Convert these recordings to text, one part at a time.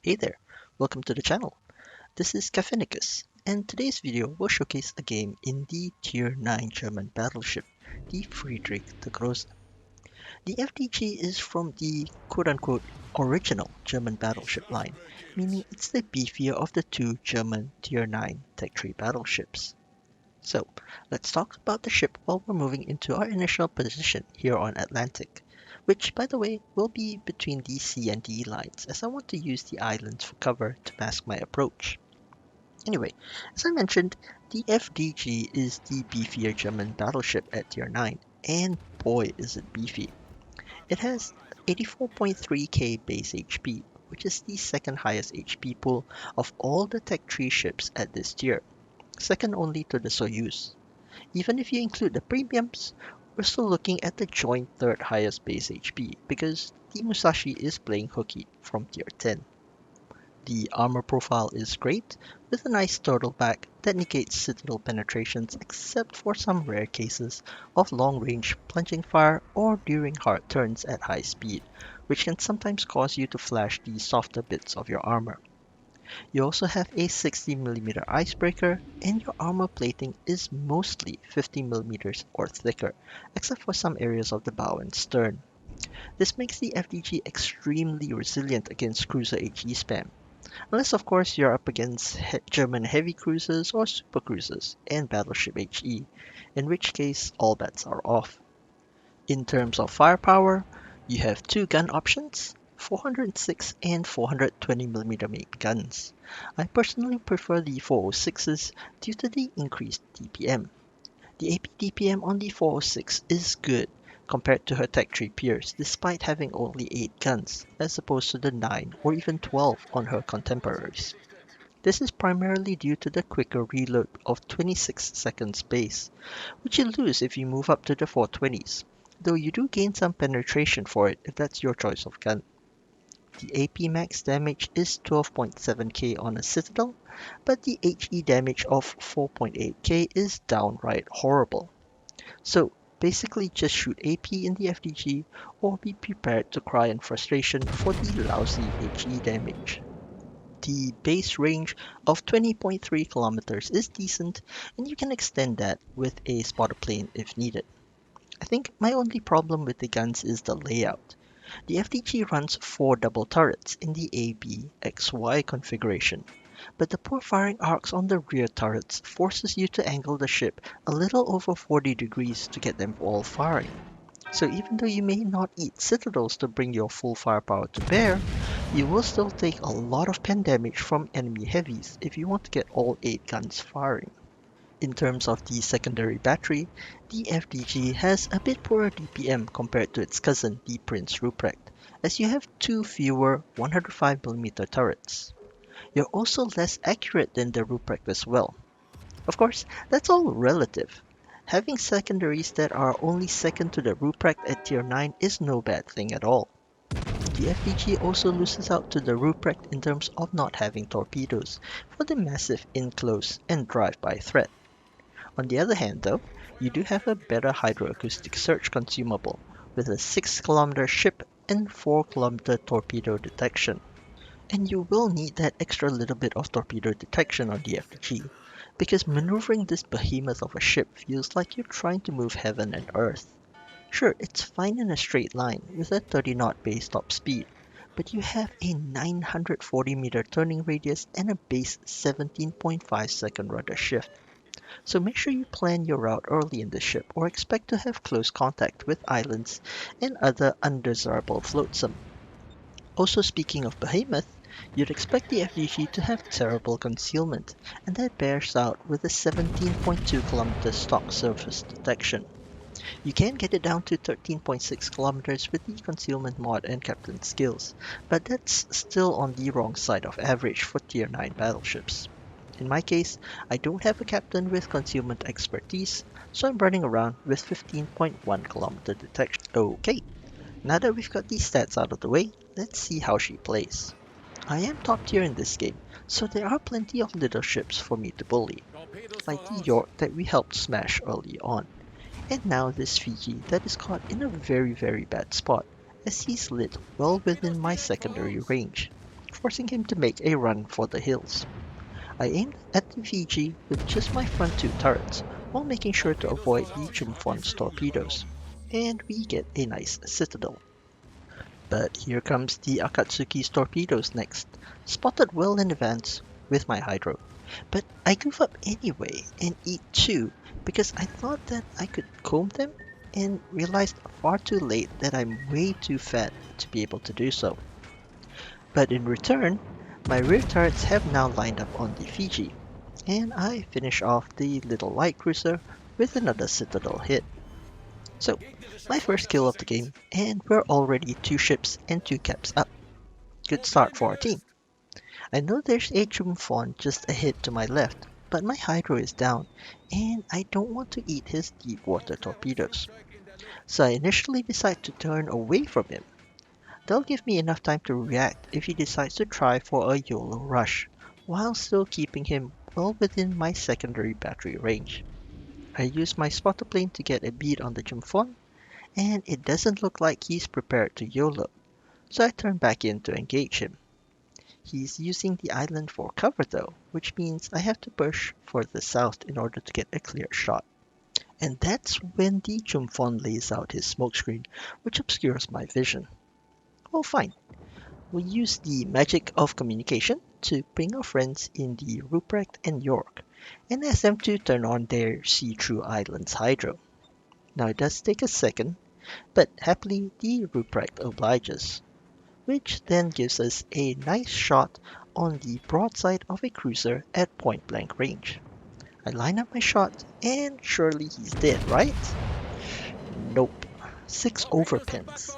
Hey there, welcome to the channel. This is Cafenicus, and today's video will showcase a game in the Tier 9 German battleship, the Friedrich der Grosse. The FDG is from the quote-unquote original German battleship line, meaning it's the beefier of the two German Tier 9 Tech Tree battleships. So, let's talk about the ship while we're moving into our initial position here on Atlantic, which, by the way, will be between the C and D lines, as I want to use the islands for cover to mask my approach. Anyway, as I mentioned, the FDG is the beefier German battleship at Tier 9, and boy is it beefy. It has 84.3k base HP, which is the second highest HP pool of all the Tech Tree ships at this tier, second only to the Soyuz. Even if you include the premiums, we're still looking at the joint third highest base HP because the Musashi is playing hooky from tier 10. The armor profile is great, with a nice turtleback that negates citadel penetrations except for some rare cases of long-range plunging fire or during hard turns at high speed, which can sometimes cause you to flash the softer bits of your armor. You also have a 60mm icebreaker, and your armor plating is mostly 50mm or thicker, except for some areas of the bow and stern. This makes the FDG extremely resilient against cruiser HE spam, unless of course you're up against German heavy cruisers or super cruisers and battleship HE, in which case all bets are off. In terms of firepower, you have two gun options, 406 and 420mm main guns. I personally prefer the 406s due to the increased DPM. The AP DPM on the 406 is good compared to her Tech Tree peers despite having only 8 guns as opposed to the 9 or even 12 on her contemporaries. This is primarily due to the quicker reload of 26 seconds base, which you lose if you move up to the 420s, though you do gain some penetration for it if that's your choice of gun. The AP max damage is 12.7k on a Citadel, but the HE damage of 4.8k is downright horrible. So basically just shoot AP in the FDG or be prepared to cry in frustration for the lousy HE damage. The base range of 20.3 kilometers is decent, and you can extend that with a spotter plane if needed. I think my only problem with the guns is the layout. The FDG runs 4 double turrets in the AB-XY configuration, but the poor firing arcs on the rear turrets forces you to angle the ship a little over 40 degrees to get them all firing. So even though you may not eat citadels to bring your full firepower to bear, you will still take a lot of pen damage from enemy heavies if you want to get all 8 guns firing. In terms of the secondary battery, the FDG has a bit poorer DPM compared to its cousin, the Prince Ruprecht, as you have 2 fewer 105mm turrets. You're also less accurate than the Ruprecht as well. Of course, that's all relative. Having secondaries that are only second to the Ruprecht at tier 9 is no bad thing at all. The FDG also loses out to the Ruprecht in terms of not having torpedoes for the massive in-close and drive-by threat. On the other hand though, you do have a better hydroacoustic search consumable with a 6 km ship and 4 km torpedo detection. And you will need that extra little bit of torpedo detection on the FDG, because maneuvering this behemoth of a ship feels like you're trying to move heaven and earth. Sure, it's fine in a straight line with a 30 knot base top speed, but you have a 940-meter turning radius and a base 17.5 second rudder shift. So make sure you plan your route early in the ship or expect to have close contact with islands and other undesirable flotsam. Also speaking of behemoth, you'd expect the FDG to have terrible concealment, and that bears out with a 17.2 km stock surface detection. You can get it down to 13.6 kilometers with the concealment mod and captain skills, but that's still on the wrong side of average for tier 9 battleships. In my case, I don't have a captain with concealment expertise, so I'm running around with 15.1 km detection. Okay, now that we've got these stats out of the way, let's see how she plays. I am top tier in this game, so there are plenty of little ships for me to bully, like the York that we helped smash early on. And now this Fiji that is caught in a very bad spot, as he's lit well within my secondary range. forcing him to make a run for the hills. I aimed at the Fiji with just my front two turrets, while making sure to avoid the Chumfon's torpedoes, and we get a nice citadel. But here comes the Akatsuki's torpedoes next, spotted well in advance with my hydro. But I goof up anyway and eat two because I thought that I could comb them and realized far too late that I'm way too fat to be able to do so. But in return, my rear turrets have now lined up on the Fiji, and I finish off the little light cruiser with another citadel hit. So, my first kill of the game, and we're already 2 ships and 2 caps up. Good start for our team. I know there's a Chumphon just ahead to my left, but my hydro is down, and I don't want to eat his deep water torpedoes. So I initially decide to turn away from him. They'll give me enough time to react if he decides to try for a YOLO rush, while still keeping him well within my secondary battery range. I use my spotter plane to get a bead on the Chumphon, and it doesn't look like he's prepared to YOLO, so I turn back in to engage him. He's using the island for cover though, which means I have to push further south in order to get a clear shot. And that's when the Chumphon lays out his smokescreen, which obscures my vision. Well, fine. We'll use the magic of communication to bring our friends in the Ruprecht and York, and ask them to turn on their see-through island's hydro. Now it does take a second, but happily the Ruprecht obliges, which then gives us a nice shot on the broadside of a cruiser at point blank range. I line up my shot, and surely he's dead, right? Nope. 6 overpins.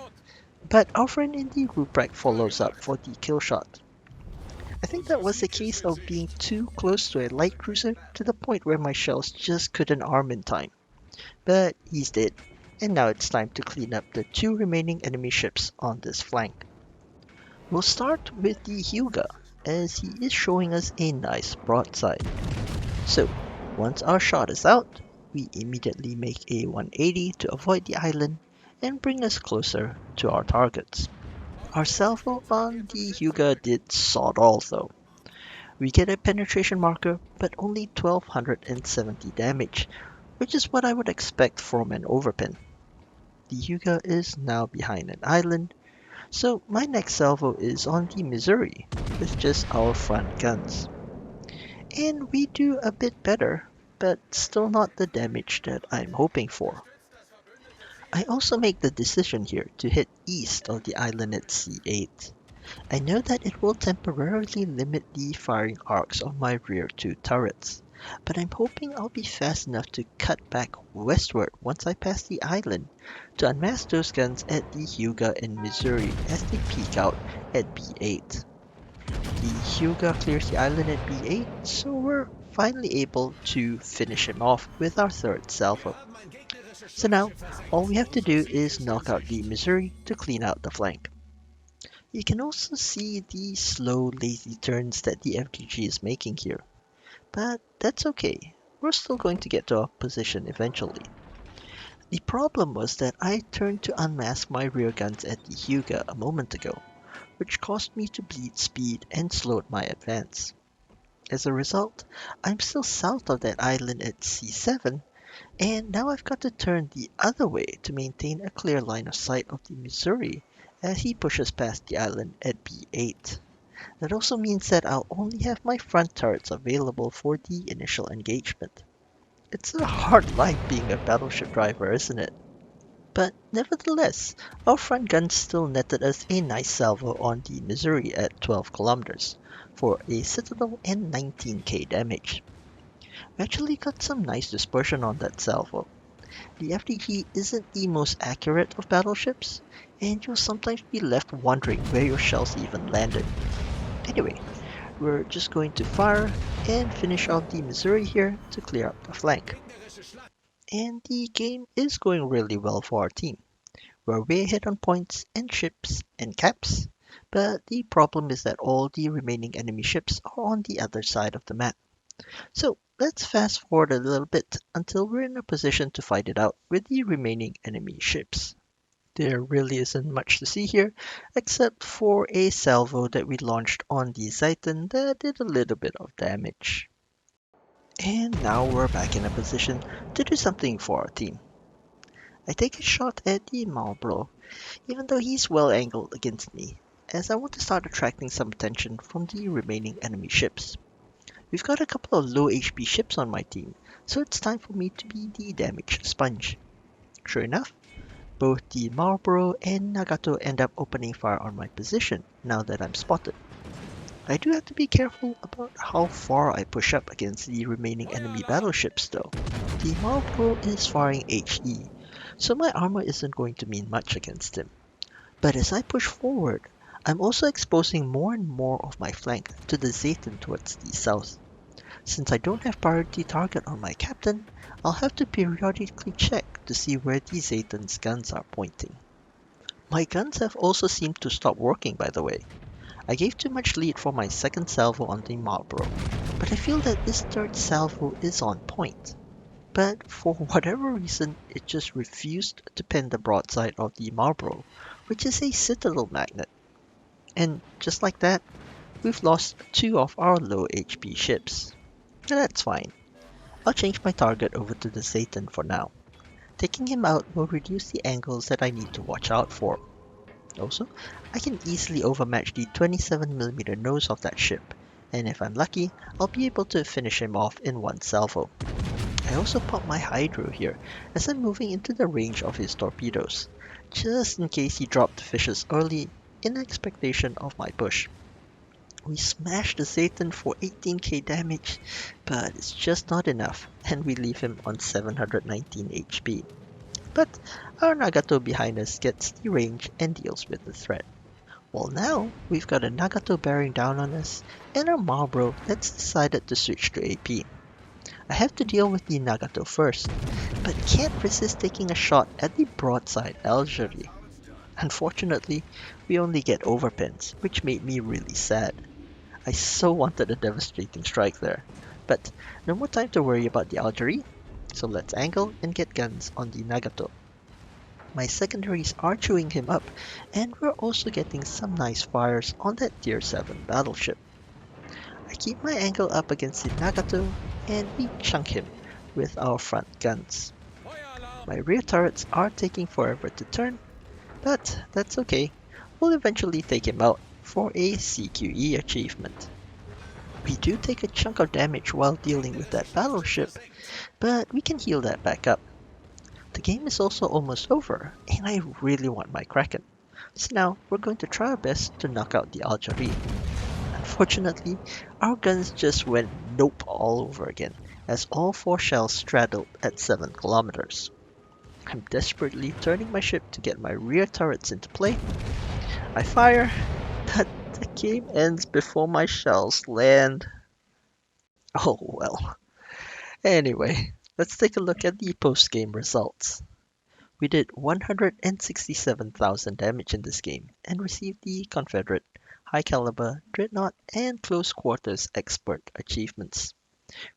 But our friend in the Ruprecht follows up for the kill shot. I think that was a case of being too close to a light cruiser to the point where my shells just couldn't arm in time. But he's dead, and now it's time to clean up the 2 remaining enemy ships on this flank. We'll start with the Hyuga, as he is showing us a nice broadside. So, once our shot is out, we immediately make a 180 to avoid the island and bring us closer to our targets. Our salvo on the Hyuga did sod all though. We get a penetration marker, but only 1270 damage, which is what I would expect from an overpin. The Hyuga is now behind an island, so my next salvo is on the Missouri, with just our front guns. And we do a bit better, but still not the damage that I'm hoping for. I also make the decision here to hit east of the island at C8. I know that it will temporarily limit the firing arcs of my rear 2 turrets, but I'm hoping I'll be fast enough to cut back westward once I pass the island to unmask those guns at the Hyuga and Missouri as they peek out at B8. The Hyuga clears the island at B8, so we're finally able to finish him off with our third salvo. So now, all we have to do is knock out the Missouri to clean out the flank. You can also see the slow, lazy turns that the FDG is making here, but that's okay. We're still going to get to our position eventually. The problem was that I turned to unmask my rear guns at the Hyuga a moment ago, which caused me to bleed speed and slowed my advance. As a result, I'm still south of that island at C7, and now I've got to turn the other way to maintain a clear line of sight of the Missouri as he pushes past the island at B8. That also means that I'll only have my front turrets available for the initial engagement. It's a hard life being a battleship driver, isn't it? But nevertheless, our front guns still netted us a nice salvo on the Missouri at 12 kilometers for a citadel and 19k damage. We actually got some nice dispersion on that salvo. The FDG isn't the most accurate of battleships, and you'll sometimes be left wondering where your shells even landed. Anyway, we're just going to fire and finish off the Missouri here to clear up the flank. And the game is going really well for our team. We're way ahead on points and ships and caps, but the problem is that all the remaining enemy ships are on the other side of the map. So let's fast forward a little bit until we're in a position to fight it out with the remaining enemy ships. There really isn't much to see here, except for a salvo that we launched on the Titan that did a little bit of damage. And now we're back in a position to do something for our team. I take a shot at the Marlboro, even though he's well angled against me, as I want to start attracting some attention from the remaining enemy ships. We've got a couple of low HP ships on my team, so it's time for me to be the damage sponge. Sure enough, both the Marlboro and Nagato end up opening fire on my position now that I'm spotted. I do have to be careful about how far I push up against the remaining enemy battleships though. The Marlboro is firing HE, so my armor isn't going to mean much against him. But as I push forward, I'm also exposing more and more of my flank to the Zayton towards the south. Since I don't have priority target on my captain, I'll have to periodically check to see where the Zayton's guns are pointing. My guns have also seemed to stop working, by the way. I gave too much lead for my second salvo on the Marlboro, but I feel that this third salvo is on point. But for whatever reason, it just refused to pin the broadside of the Marlboro, which is a citadel magnet. And just like that, we've lost two of our low HP ships. That's fine. I'll change my target over to the Satan for now. Taking him out will reduce the angles that I need to watch out for. Also, I can easily overmatch the 27mm nose of that ship, and if I'm lucky, I'll be able to finish him off in one salvo. I also pop my Hydro here as I'm moving into the range of his torpedoes, just in case he dropped fishes early in expectation of my push. We smash the Satan for 18k damage, but it's just not enough, and we leave him on 719 HP. But our Nagato behind us gets the range and deals with the threat. Well, now we've got a Nagato bearing down on us, and our Marlboro that's decided to switch to AP. I have to deal with the Nagato first, but can't resist taking a shot at the broadside Algerie. Unfortunately, we only get overpins, which made me really sad. I so wanted a devastating strike there, but no more time to worry about the Algerie, so let's angle and get guns on the Nagato. My secondaries are chewing him up, and we're also getting some nice fires on that tier 7 battleship. I keep my angle up against the Nagato, and we chunk him with our front guns. My rear turrets are taking forever to turn, but that's okay. We'll eventually take him out for a CQE achievement. We do take a chunk of damage while dealing with that battleship, but we can heal that back up. The game is also almost over, and I really want my Kraken. So now we're going to try our best to knock out the Algerie. Unfortunately, our guns just went nope all over again, as all 4 shells straddled at 7 kilometers. I'm desperately turning my ship to get my rear turrets into play. I fire, but the game ends before my shells land. Oh well. Anyway, let's take a look at the post-game results. We did 167,000 damage in this game and received the Confederate, High Caliber, Dreadnought, and Close Quarters Expert achievements.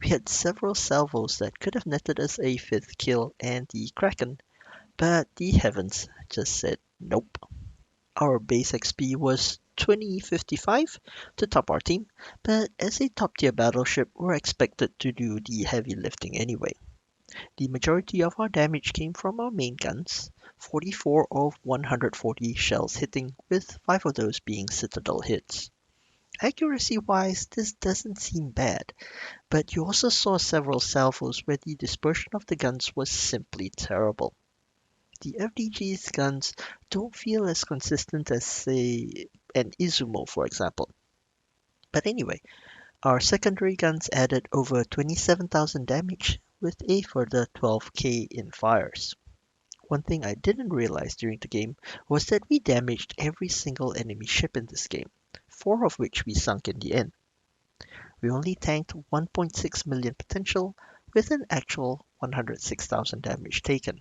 We had several salvos that could have netted us a 5th kill and the Kraken, but the heavens just said nope. Our base XP was 2055 to top our team, but as a top tier battleship, we're expected to do the heavy lifting anyway. The majority of our damage came from our main guns, 44 of 140 shells hitting, with 5 of those being citadel hits. Accuracy-wise, this doesn't seem bad, but you also saw several salvos where the dispersion of the guns was simply terrible. The FDG's guns don't feel as consistent as, say, an Izumo, for example. But anyway, our secondary guns added over 27,000 damage with a further 12k in fires. One thing I didn't realize during the game was that we damaged every single enemy ship in this game, 4 of which we sunk in the end. We only tanked 1.6 million potential with an actual 106,000 damage taken.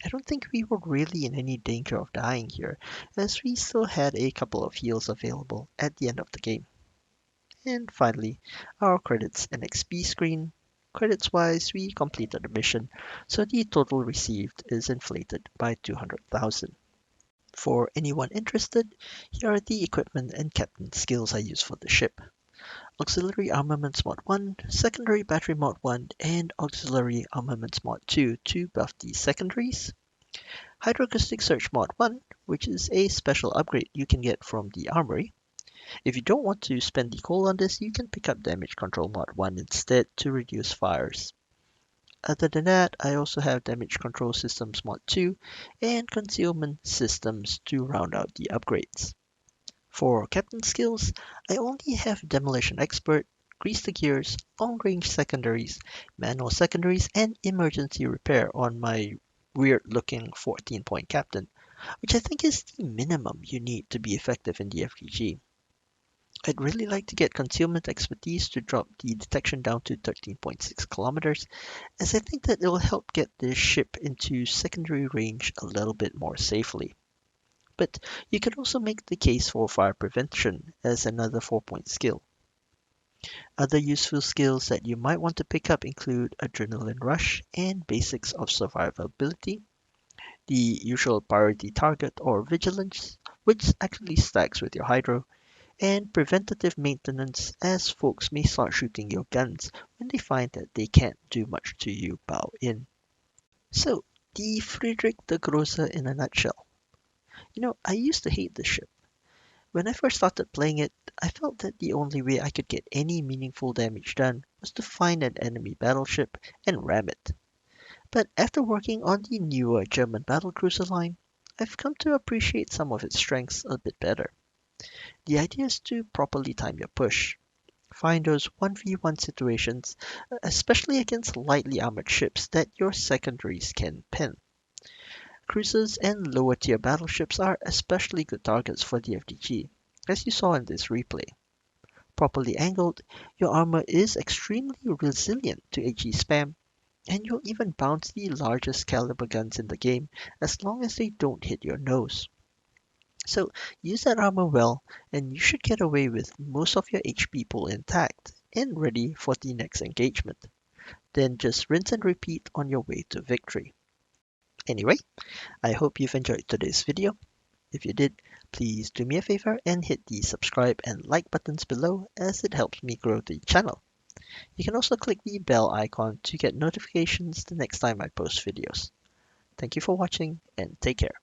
I don't think we were really in any danger of dying here, as we still had a couple of heals available at the end of the game. And finally, our credits and XP screen. Credits wise, we completed the mission, so the total received is inflated by 200,000. For anyone interested, here are the equipment and captain skills I use for the ship. Auxiliary Armaments Mod 1, Secondary Battery Mod 1, and Auxiliary Armaments Mod 2 to buff the secondaries. Hydroacoustic Search Mod 1, which is a special upgrade you can get from the armory. If you don't want to spend the coal on this, you can pick up Damage Control Mod 1 instead to reduce fires. Other than that, I also have Damage Control Systems Mod 2 and Concealment Systems to round out the upgrades. For Captain skills, I only have Demolition Expert, Grease the Gears, Long Range Secondaries, Manual Secondaries, and Emergency Repair on my weird looking 14-point Captain, which I think is the minimum you need to be effective in the FTG. I'd really like to get Concealment Expertise to drop the detection down to 13.6 kilometers, as I think that it will help get this ship into secondary range a little bit more safely. But you could also make the case for Fire Prevention as another 4-point skill. Other useful skills that you might want to pick up include Adrenaline Rush and Basics of Survivability, the usual Priority Target or Vigilance, which actually stacks with your Hydro, and Preventative Maintenance, as folks may start shooting your guns when they find that they can't do much to you bow in. So, the Friedrich der Grosse in a nutshell. I used to hate this ship. When I first started playing it, I felt that the only way I could get any meaningful damage done was to find an enemy battleship and ram it. But after working on the newer German battlecruiser line, I've come to appreciate some of its strengths a bit better. The idea is to properly time your push. Find those 1v1 situations, especially against lightly armored ships that your secondaries can pen. Cruisers and lower tier battleships are especially good targets for the FDG, as you saw in this replay. Properly angled, your armor is extremely resilient to HE spam, and you'll even bounce the largest caliber guns in the game as long as they don't hit your nose. So use that armor well, and you should get away with most of your HP pool intact and ready for the next engagement. Then just rinse and repeat on your way to victory. Anyway, I hope you've enjoyed today's video. If you did, please do me a favor and hit the subscribe and like buttons below, as it helps me grow the channel. You can also click the bell icon to get notifications the next time I post videos. Thank you for watching and take care.